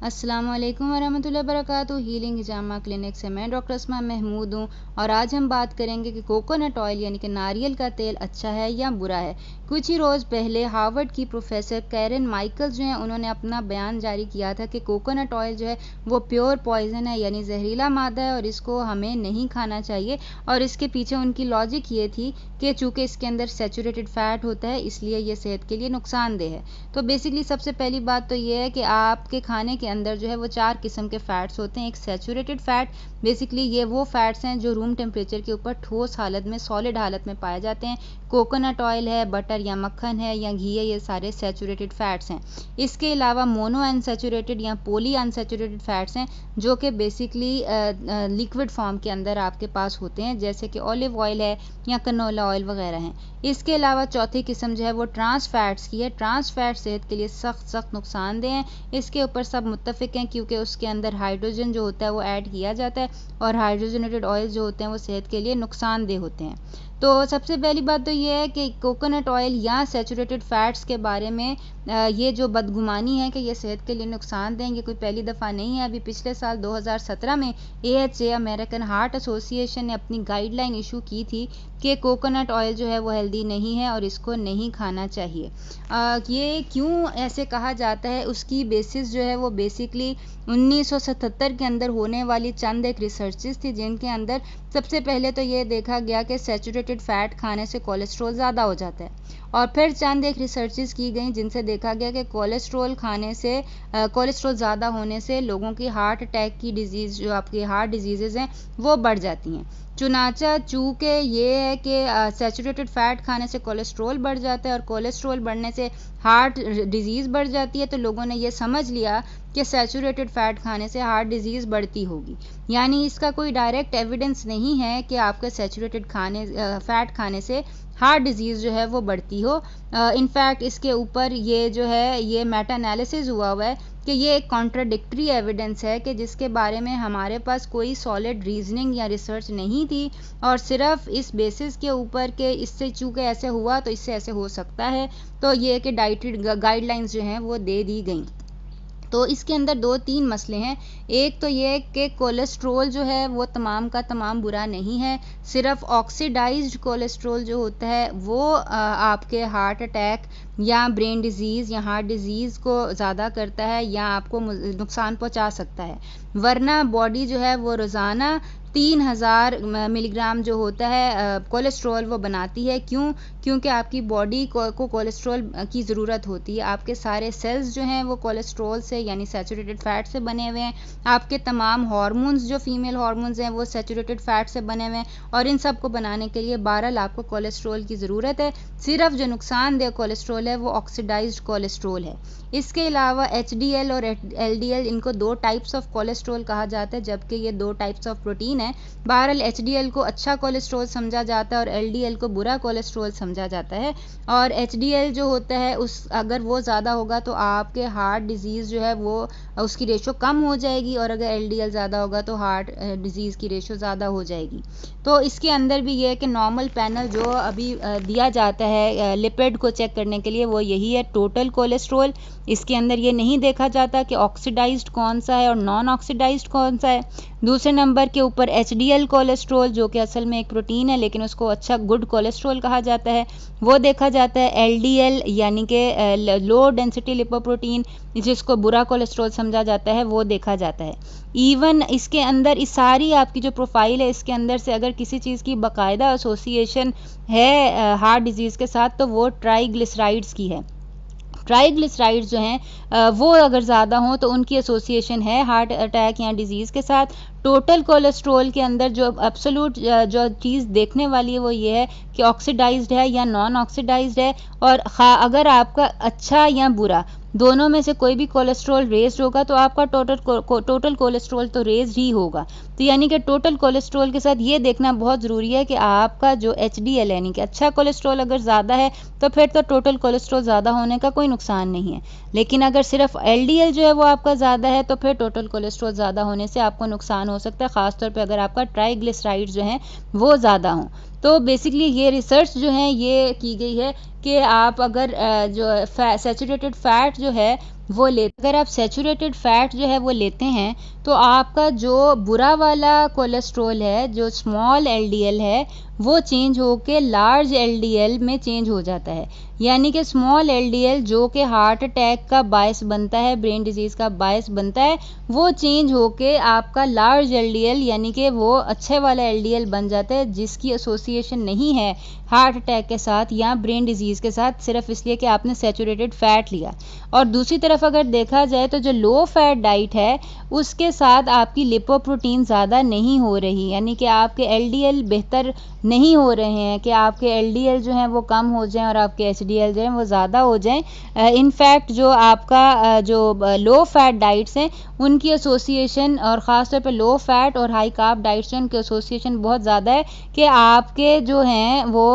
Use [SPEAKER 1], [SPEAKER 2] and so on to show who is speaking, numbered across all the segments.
[SPEAKER 1] अस्सलामुअलैकुम वरहमतुल्लाहि वबरकातुहू। हीलिंग हिजामा क्लिनिक से मैं डॉक्टर अस्मा महमूद हूँ और आज हम बात करेंगे कि कोकोनट ऑयल यानी कि नारियल का तेल अच्छा है या बुरा है। कुछ ही रोज़ पहले हार्वर्ड की प्रोफेसर कैरन माइकल्स जो हैं उन्होंने अपना बयान जारी किया था कि कोकोनट ऑयल जो है वो प्योर पॉइजन है यानी जहरीला मादा है और इसको हमें नहीं खाना चाहिए। और इसके पीछे उनकी लॉजिक ये थी कि चूँकि इसके अंदर सैचुरेटेड फ़ैट होता है इसलिए ये सेहत के लिए नुकसानदेह है। तो बेसिकली सबसे पहली बात तो ये है कि आपके खाने के अंदर जो है वो 4 किस्म के फ़ैट्स होते हैं। एक सैचुरेटेड फ़ैट, बेसिकली ये वो फ़ैट्स हैं जो रूम टेम्परेचर के ऊपर ठोस हालत में, सॉलिड हालत में पाए जाते हैं। कोकोनट ऑयल है, बटर या मक्खन है या घी है, ये सारे सैचुरेटेड फ़ैट्स हैं। इसके अलावा मोनो अनसैचुरेटेड या पॉली अनसैचुरेटेड फ़ैट्स हैं जो कि बेसिकली लिक्विड फॉर्म के अंदर आपके पास होते हैं, जैसे कि ऑलिव ऑयल है या कनोला ऑयल वगैरह हैं। इसके अलावा चौथी किस्म जो है वो ट्रांस फैट्स की है। ट्रांस फैट सेहत के लिए सख्त नुकसानदेह हैं। इसके ऊपर सब मुत्तफिक हैं क्योंकि उसके अंदर हाइड्रोजन जो होता है वो ऐड किया जाता है और हाइड्रोजनेटेड ऑयल जो होते हैं वो सेहत के लिए नुकसानदेह होते हैं। तो सबसे पहली बात तो ये है कि कोकोनट ऑयल या सैचुरेटेड फ़ैट्स के बारे में ये जो बदगुमानी है कि ये सेहत के लिए नुकसानदेह हैं, ये कोई पहली दफ़ा नहीं है। अभी पिछले साल 2017 में AHA अमेरिकन हार्ट एसोसिएशन ने अपनी गाइडलाइन इशू की थी कि कोकोनट ऑयल जो है वो हेल्दी नहीं है और इसको नहीं खाना चाहिए। ये क्यों ऐसे कहा जाता है, उसकी बेसिस जो है वो बेसिकली 1977 के अंदर होने वाली चंद एक रिसर्चेस थी जिनके अंदर सबसे पहले तो ये देखा गया कि सैचुरेटेड फ़ैट खाने से कोलेस्ट्रॉल ज़्यादा हो जाता है और फिर चंद एक रिसर्चेस की गई जिनसे देखा गया कि कोलेस्ट्रॉल खाने से कोलेस्ट्रॉल ज़्यादा होने से लोगों की हार्ट अटैक की डिजीज़, जो आपकी हार्ट डिजीज़ेज़ हैं वो बढ़ जाती हैं। चुनाचा चूँकि ये है कि सैचुरेटेड फ़ैट खाने से कोलेस्ट्रॉल बढ़ जाता है और कोलेस्ट्रॉल बढ़ने से हार्ट डिजीज़ बढ़ जाती है, तो लोगों ने ये समझ लिया कि सैचुरेटेड फ़ैट खाने से हार्ट डिजीज़ बढ़ती होगी। यानी इसका कोई डायरेक्ट एविडेंस नहीं है कि आपके सैचुरेटेड फ़ैट खाने से हार्ट डिजीज़ जो है वो बढ़ती हो। इनफैक्ट इसके ऊपर ये जो है ये मेटा एनालिसिस हुआ है कि ये एक कॉन्ट्राडिक्टरी एविडेंस है कि जिसके बारे में हमारे पास कोई सॉलिड रीजनिंग या रिसर्च नहीं थी और सिर्फ इस बेसिस के ऊपर कि इससे चूँकि ऐसे हुआ तो इससे ऐसे हो सकता है, तो ये कि डाइटरी गाइडलाइंस जो हैं वो दे दी गई। तो इसके अंदर 2-3 मसले हैं। एक तो ये कि कोलेस्ट्रॉल जो है वो तमाम का तमाम बुरा नहीं है। सिर्फ ऑक्सीडाइज्ड कोलेस्ट्रॉल जो होता है वो आपके हार्ट अटैक या ब्रेन डिजीज़ या हार्ट डिजीज़ को ज़्यादा करता है या आपको नुकसान पहुंचा सकता है। वरना बॉडी जो है वो रोज़ाना 3000 मिलीग्राम जो होता है कोलेस्ट्रॉल वो बनाती है। क्योंकि आपकी बॉडी को कोलेस्ट्रॉल की ज़रूरत होती है। आपके सारे सेल्स जो हैं वो कोलेस्ट्रॉल से यानी सैचुरेटेड फ़ैट से बने हुए हैं। आपके तमाम हार्मोन्स जो फीमेल हार्मोन्स हैं वो सैचुरेटेड फ़ैट से बने हुए हैं और इन सब को बनाने के लिए बहरहाल आपको कोलेस्ट्रॉल की ज़रूरत है। सिर्फ जो नुकसानदेह कोलेस्ट्रॉल है वो ऑक्सीडाइज्ड कोलेस्ट्रॉल है। इसके अलावा HDL और LDL, इनको 2 टाइप्स ऑफ कोलेस्ट्रॉल कहा जाता है, जबकि ये 2 टाइप्स ऑफ प्रोटीन है। बहरहाल HDL को अच्छा कोलेस्ट्रॉल समझा जाता है और LDL को बुरा कोलेस्ट्रॉल समझा जाता है। और HDL जो होता है अगर वो ज़्यादा होगा तो आपके हार्ट डिजीज़ जो है वो उसकी रेशो कम हो जाएगी और अगर LDL ज़्यादा होगा तो हार्ट डिजीज़ की रेशो ज़्यादा हो जाएगी। तो इसके अंदर भी ये है कि नॉर्मल पैनल जो अभी दिया जाता है लिपिड को चेक करने के लिए वो यही है, टोटल कोलेस्ट्रॉल। इसके अंदर ये नहीं देखा जाता कि ऑक्सीडाइज्ड कौन सा है और नॉन ऑक्सीडाइज्ड कौन सा है। दूसरे नंबर के ऊपर HDL कोलेस्ट्रॉल जो कि असल में एक प्रोटीन है लेकिन उसको अच्छा गुड कोलेस्ट्रॉल कहा जाता है, वो देखा जाता है। LDL यानी कि लो डेंसिटी लिपोप्रोटीन जिसको बुरा कोलेस्ट्रॉल समझा जाता है वो देखा जाता है। इवन इसके अंदर इस सारी आपकी जो प्रोफाइल है इसके अंदर से अगर किसी चीज़ की बाकायदा एसोसिएशन है हार्ट डिजीज़ के साथ तो वो ट्राइग्लिसराइड्स की है। ट्राइग्लिसराइड्स जो हैं वो अगर ज़्यादा हों तो उनकी एसोसिएशन है हार्ट अटैक या डिजीज़ के साथ। टोटल कोलेस्ट्रॉल के अंदर जो एब्सोल्यूट जो चीज़ देखने वाली है वो ये है कि ऑक्सीडाइज्ड है या नॉन ऑक्सीडाइज्ड है और अगर आपका अच्छा या बुरा दोनों में से कोई भी कोलेस्ट्रॉल रेज्ड होगा तो आपका टोटल कोलेस्ट्रॉल तो रेज्ड ही होगा। तो यानी कि टोटल कोलेस्ट्रॉल के साथ ये देखना बहुत ज़रूरी है कि आपका जो HDL यानी कि अच्छा कोलेस्ट्रॉल अगर ज़्यादा है तो फिर तो टोटल कोलेस्ट्रॉल ज़्यादा होने का कोई नुकसान नहीं है। लेकिन अगर सिर्फ LDL जो है वो आपका ज़्यादा है तो फिर टोटल कोलेस्ट्रॉल ज़्यादा होने से आपको नुकसान हो सकता है, ख़ासतौर पे अगर आपका ट्राइग्लिसराइड्स जो हैं वो ज़्यादा हों। तो बेसिकली ये रिसर्च जो है ये की गई है कि आप अगर जो सैचुरेटेड फ़ैट जो है वो ले अगर आप सैचुरेटेड फैट जो है वो लेते हैं तो आपका जो बुरा वाला कोलेस्ट्रॉल है, जो स्मॉल एलडीएल है, वो चेंज होके लार्ज एलडीएल में चेंज हो जाता है। यानी कि स्मॉल एलडीएल जो कि हार्ट अटैक का बायस बनता है, ब्रेन डिजीज़ का बायस बनता है, वो चेंज होके आपका लार्ज एलडीएल यानी कि वो अच्छे वाला एलडीएल बन जाता है, जिसकी एसोसिएशन नहीं है हार्ट अटैक के साथ या ब्रेन डिजीज़ के साथ, सिर्फ इसलिए कि आपने सैचुरेटेड फैट लिया। और दूसरी तरफ अगर देखा जाए तो जो लो फैट डाइट है उसके साथ आपकी लिपोप्रोटीन ज़्यादा नहीं हो रही, यानी कि आपके एलडीएल बेहतर नहीं हो रहे हैं कि आपके एलडीएल जो हैं वो कम हो जाएं और आपके एचडीएल जो हैं वो ज़्यादा हो जाएं। इनफैक्ट जो आपका जो लो फैट डाइट्स हैं उनकी एसोसिएशन, और ख़ास तौर पे लो फैट और हाई कार्ब डाइट्स हैं, उनकी एसोसिएशन बहुत ज़्यादा है कि आपके जो हैं वो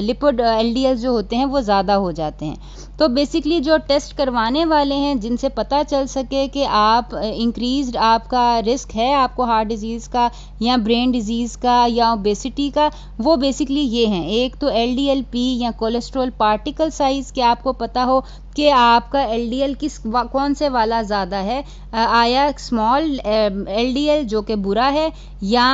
[SPEAKER 1] लिपिड एलडीएल जो होते हैं वो ज़्यादा हो जाते हैं। तो बेसिकली जो टेस्ट करवाने वाले हैं जिनसे पता चल सके कि आप इंक्रीज्ड आपका रिस्क है आपको हार्ट डिजीज़ का या ब्रेन डिजीज़ का या ओबेसिटी का, वो बेसिकली ये हैं। एक तो एलडीएल-पी या कोलेस्ट्रॉल पार्टिकल साइज़, कि आपको पता हो कि आपका एलडीएल कौन से वाला ज़्यादा है, आया स्मॉल एलडीएल जो कि बुरा है या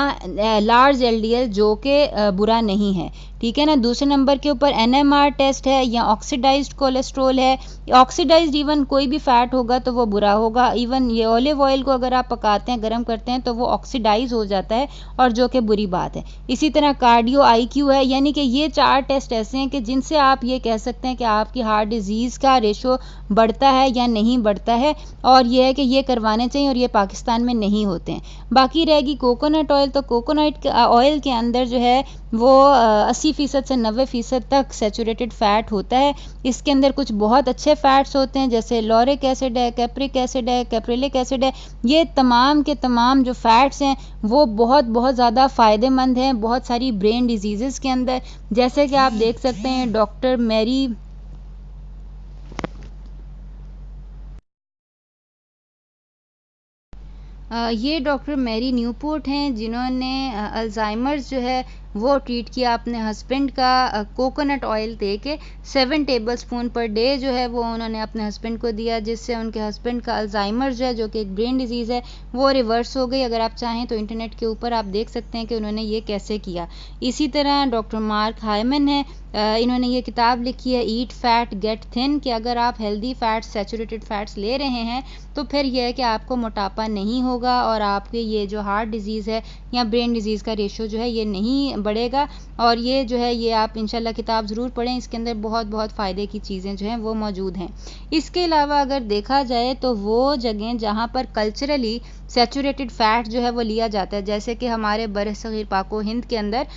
[SPEAKER 1] लार्ज एलडीएल जो कि बुरा नहीं है, ठीक है ना। दूसरे नंबर के ऊपर एनएमआर टेस्ट है या ऑक्सीडाइज्ड कोलेस्ट्रॉल है। ऑक्सीडाइज्ड इवन कोई भी फैट होगा तो वो बुरा होगा। इवन ये ऑलिव ऑयल को अगर आप पकाते हैं, गर्म करते हैं, तो वो ऑक्सीडाइज हो जाता है, और जो कि बुरी बात है। इसी तरह कार्डियो आईक्यू है, यानी कि ये 4 टेस्ट ऐसे हैं कि जिनसे आप ये कह सकते हैं कि आपकी हार्ट डिजीज़ का रेशो बढ़ता है या नहीं बढ़ता है, और ये है कि ये करवाने चाहिए, और ये पाकिस्तान में नहीं होते हैं। बाकी रहेगी कोकोनट ऑयल, तो कोकोनट ऑयल के अंदर जो है वो 80% से 90% तक सैचुरेटेड फैट होता है। इसके अंदर कुछ बहुत अच्छे फैट्स होते हैं, जैसे लॉरिक एसिड है, कैप्रिक एसिड है, कैप्रिलिक एसिड है। ये तमाम के तमाम जो फैट्स हैं वो बहुत बहुत ज़्यादा फ़ायदेमंद हैं बहुत सारी ब्रेन डिजीज़ के अंदर। जैसे कि आप देख सकते हैं डॉक्टर मैरी ये डॉक्टर मैरी न्यूपोर्ट हैं, जिन्होंने अल्जाइमर्स जो है वो ट्रीट किया अपने हस्बैंड का कोकोनट ऑयल दे के। 7 टेबलस्पून पर डे जो है वो उन्होंने अपने हस्बैंड को दिया, जिससे उनके हस्बैंड का अल्जाइमर जो है, जो कि एक ब्रेन डिजीज़ है, वो रिवर्स हो गई। अगर आप चाहें तो इंटरनेट के ऊपर आप देख सकते हैं कि उन्होंने ये कैसे किया। इसी तरह डॉक्टर मार्क हाइमन है, इन्होंने ये किताब लिखी है ईट फैट गेट थिन, कि अगर आप हेल्दी फैट्स, सैचुरेटेड फैट्स ले रहे हैं तो फिर यह है कि आपको मोटापा नहीं होगा, और आपके ये जो हार्ट डिजीज़ है या ब्रेन डिजीज़ का रेशो जो है ये नहीं बढ़ेगा। और ये जो है ये आप इंशाल्लाह किताब ज़रूर पढ़ें, इसके अंदर बहुत बहुत फ़ायदे की चीज़ें जो हैं वो मौजूद हैं। इसके अलावा अगर देखा जाए तो वो जगह जहाँ पर कल्चरली सैचुरेटेड फैट जो है वो लिया जाता है, जैसे कि हमारे बरसगीर पाको हिंद के अंदर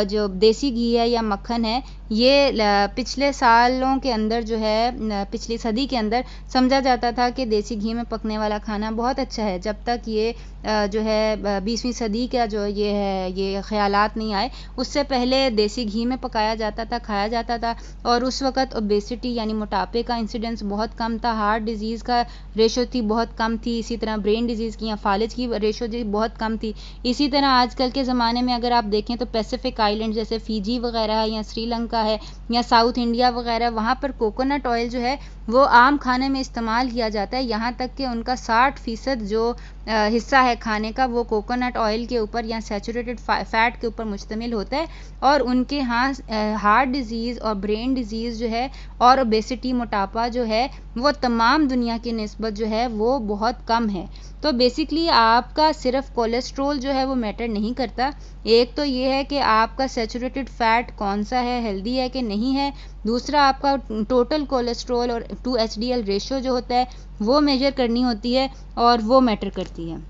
[SPEAKER 1] जो देसी घी है या मक्खन है, ये पिछले सालों के अंदर जो है, पिछली सदी के अंदर समझा जाता था कि देसी घी में पकने वाला खाना बहुत अच्छा है, जब तक ये जो है 20वीं सदी का जो ये है ये ख्यालात नहीं आए। उससे पहले देसी घी में पकाया जाता था, खाया जाता था, और उस वक़्त ओबेसिटी यानी मोटापे का इंसिडेंस बहुत कम था, हार्ट डिजीज़ का रेशो थी बहुत कम थी, इसी तरह ब्रेन डिजीज़ की या फालिज की रेशो जी बहुत कम थी। इसी तरह आजकल के ज़माने में अगर आप देखें तो पैसिफिक आइलैंड जैसे फ़िजी वगैरह है या श्रीलंका है या साउथ इंडिया वगैरह, वहाँ पर कोकोनट ऑयल जो है वो आम खाने में इस्तेमाल किया जाता है। यहाँ तक कि उनका 60% जो हिस्सा है खाने का वो कोकोनट ऑयल के ऊपर या सैचुरेटेड फैट के ऊपर मुश्तमिल होता है, और उनके यहाँ हार्ट डिजीज़ और ब्रेन डिजीज़ जो है और ओबेसिटी, मोटापा जो है, वो तमाम दुनिया की निस्बत जो है वो बहुत कम है। तो बेसिकली आपका सिर्फ कोलेस्ट्रोल जो है वो मैटर नहीं करता। एक तो ये है कि आपका सैचुरेटेड फैट कौन सा है, हेल्दी है कि नहीं है। दूसरा आपका टोटल कोलेस्ट्रोल और टू एचडीएल रेशो जो होता है वो मेजर करनी होती है, और वो मैटर करती है।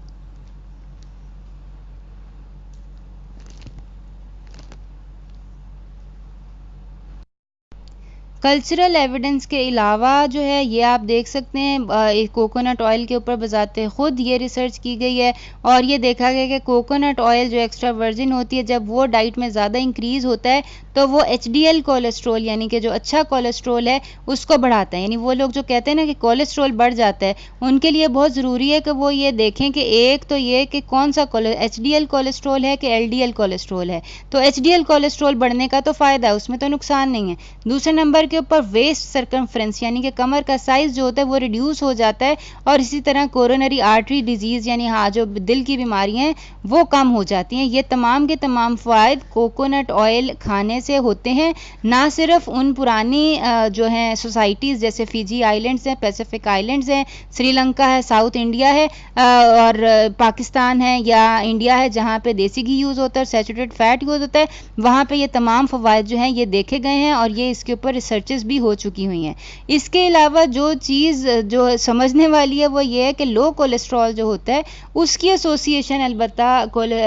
[SPEAKER 1] कल्चरल एविडेंस के अलावा जो है ये आप देख सकते हैं कोकोनट ऑयल के ऊपर बजाते खुद ये रिसर्च की गई है, और ये देखा गया कि कोकोनट ऑयल जो एक्स्ट्रा वर्जिन होती है, जब वो डाइट में ज़्यादा इंक्रीज़ होता है तो वो एचडीएल कोलेस्ट्रॉल यानी कि जो अच्छा कोलेस्ट्रॉल है उसको बढ़ाता है। यानी वो लोग जो कहते हैं ना कि कोलेस्ट्रॉल बढ़ जाता है, उनके लिए बहुत ज़रूरी है कि वो ये देखें कि एक तो ये कि कौन सा एचडीएल कोलेस्ट्रॉल है कि एलडीएल कोलेस्ट्रॉल है। तो एचडीएल कोलेस्ट्रॉल बढ़ने का तो फ़ायदा है, उसमें तो नुकसान नहीं है। दूसरे नंबर के ऊपर वेस्ट सरकमफ्रेंस यानी कि कमर का साइज जो होता है वो रिड्यूस हो जाता है, और इसी तरह कोरोनरी आर्टरी डिजीज़ यानी हाँ जो दिल की बीमारियां हैं वो कम हो जाती हैं। ये तमाम के तमाम फ़ायदे कोकोनट ऑयल खाने से होते हैं। ना सिर्फ उन पुरानी जो हैं सोसाइटीज़ जैसे फिजी आइलैंड्स हैं, पैसिफिक आइलैंड्स हैं, श्रीलंका है, साउथ इंडिया है और पाकिस्तान है या इंडिया है जहाँ पे देसी घी यूज़ होता है, सैचुरेटेड फैट यूज़ होता है, वहाँ पे ये तमाम फ़वाइद जो हैं ये देखे गए हैं और ये इसके ऊपर रिसर्चेस भी हो चुकी हुई हैं। इसके अलावा जो चीज़ जो समझने वाली है वो ये है कि लो कोलेस्ट्रॉल जो होता है उसकी एसोसिएशन अलबत्ता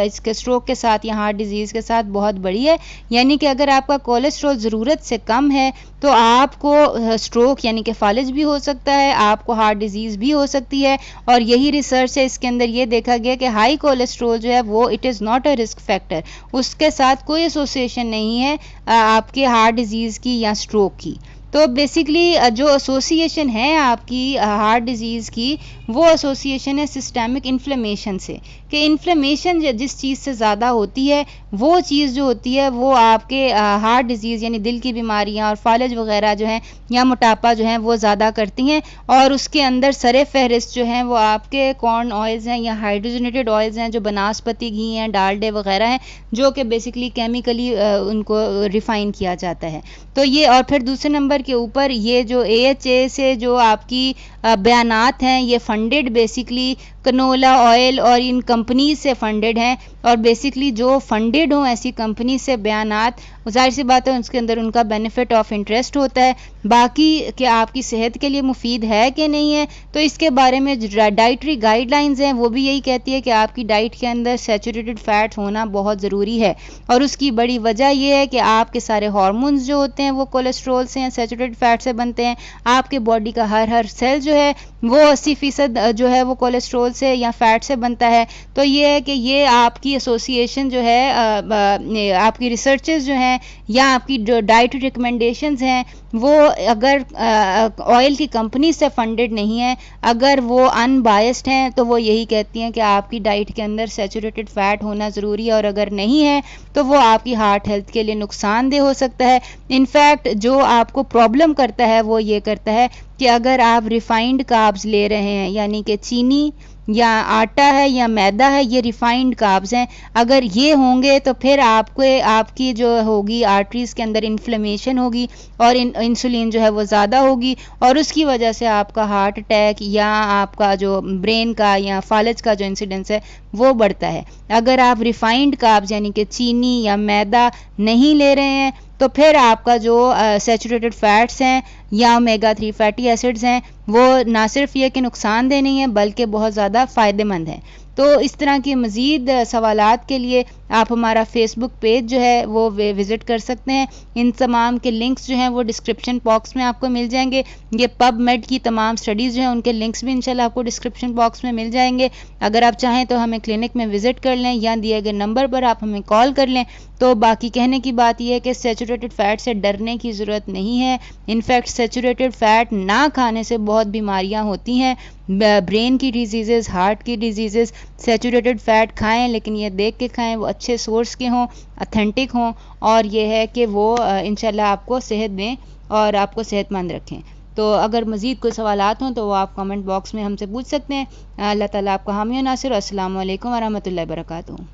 [SPEAKER 1] इसके स्ट्रोक के साथ या हार्ट डिजीज़ के साथ बहुत बड़ी है। यानी कि अगर आपका कोलेस्ट्रॉल ज़रूरत से कम है तो आपको स्ट्रोक यानी कि फालिज भी हो सकता है, आपको हार्ट डिजीज़ भी हो सकती है। और यही रिसर्च है, इसके अंदर ये देखा गया कि हाई कोलेस्ट्रॉल जो है वो it is not a risk factor, उसके साथ कोई एसोसिएशन नहीं है आपके हार्ट डिजीज़ की या स्ट्रोक की। तो बेसिकली जो एसोसिएशन है आपकी हार्ट डिजीज़ की वो एसोसिएशन है सिस्टेमिक इन्फ्लेमेशन से, कि इन्फ्लेमेशन जिस चीज़ से ज़्यादा होती है वो चीज़ जो होती है वो आपके हार्ट डिजीज़ यानी दिल की बीमारियां और फालिज वगैरह जो हैं या मोटापा जो है वो ज़्यादा करती हैं। और उसके अंदर सरे फहरिस्त जो हैं वो आपके कॉर्न ऑयल्स हैं या हाइड्रोजनेटेड ऑयल्स हैं, जो बनास्पति घी हैं, डालडे वगैरह हैं, जो कि बेसिकली केमिकली उनको रिफ़ाइन किया जाता है। तो ये और फिर दूसरे नंबर के ऊपर ये जो AHA से जो आपकी बयानात हैं ये फंडेड बेसिकली कनोला ऑयल और इन कंपनीज से फंडेड हैं। और बेसिकली जो फंडेड हों ऐसी कंपनी से बयानात, जाहिर सी बात है उसके अंदर उनका बेनिफिट ऑफ इंटरेस्ट होता है। बाकी क्या आपकी सेहत के लिए मुफीद है कि नहीं है, तो इसके बारे में जो डाइटरी गाइडलाइंस हैं वो भी यही कहती है कि आपकी डाइट के अंदर सैचुरेटेड फैट होना बहुत ज़रूरी है। और उसकी बड़ी वजह यह है कि आपके सारे हार्मोन्स जो होते हैं वो कोलेस्ट्रॉल से या सैचुरेटेड फैट से बनते हैं। आपके बॉडी का हर सेल जो है वो 80% जो है वो कोलेस्ट्रॉल से या फैट से बनता है। तो ये है कि ये आपकी एसोसिएशन जो है आपकी रिसर्चेस जो हैं या आपकी जो डाइट रिकमेंडेशंस हैं वो अगर ऑयल की कंपनी से फंडेड नहीं है, अगर वो अनबायस्ड हैं, तो वो यही कहती हैं कि आपकी डाइट के अंदर सैचुरेटेड फैट होना ज़रूरी है, और अगर नहीं है तो वो आपकी हार्ट हेल्थ के लिए नुकसानदेह हो सकता है। इनफैक्ट जो आपको प्रॉब्लम करता है वो ये करता है कि अगर आप रिफाइंड कार्ब्स ले रहे हैं यानी कि चीनी या आटा है या मैदा है, ये रिफाइंड कार्ब्स हैं, अगर ये होंगे तो फिर आपकी जो होगी आर्टरीज़ के अंदर इन्फ्लेमेशन होगी और इंसुलिन जो है वो ज़्यादा होगी, और उसकी वजह से आपका हार्ट अटैक या आपका जो ब्रेन का या फालिज का जो इंसिडेंस है वो बढ़ता है। अगर आप रिफाइंड कार्ब्स यानी कि चीनी या मैदा नहीं ले रहे हैं तो फिर आपका जो सैचुरेटेड फैट्स हैं या ओमेगा 3 फैटी एसिड्स हैं वो ना सिर्फ ये कि नुकसानदेह नहीं है बल्कि बहुत ज़्यादा फ़ायदेमंद हैं। तो इस तरह के मज़ीद सवालात के लिए आप हमारा फेसबुक पेज जो है वो विज़िट कर सकते हैं। इन तमाम के लिंक्स जो हैं वो डिस्क्रिप्शन बॉक्स में आपको मिल जाएंगे। ये पबमेड की तमाम स्टडीज़ जो हैं उनके लिंक्स भी इंशाल्लाह आपको डिस्क्रिप्शन बॉक्स में मिल जाएंगे। अगर आप चाहें तो हमें क्लिनिक में विज़िट कर लें या दिए गए नंबर पर आप हमें कॉल कर लें। तो बाकी कहने की बात यह है कि सैचुरेटेड फैट से डरने की ज़रूरत नहीं है। इनफैक्ट सैचुरेटेड फैट ना खाने से बहुत बीमारियां होती हैं, ब्रेन की डिजीज़ेज़, हार्ट की डिजीज़ेज़। सैचुरेटेड फैट खाएं लेकिन ये देख के खाएं वो अच्छे सोर्स के हों, ऑथेंटिक हों, और ये है कि वो इंशाल्लाह आपको सेहत दें और आपको सेहतमंद रखें। तो अगर मज़ीद कोई सवालात हों तो वो आप कमेंट बॉक्स में हमसे पूछ सकते हैं। अल्लाह ताला आपका हामी और नासिर। अस्सलामु अलैकुम व रहमतुल्लाहि व बरकातुहू।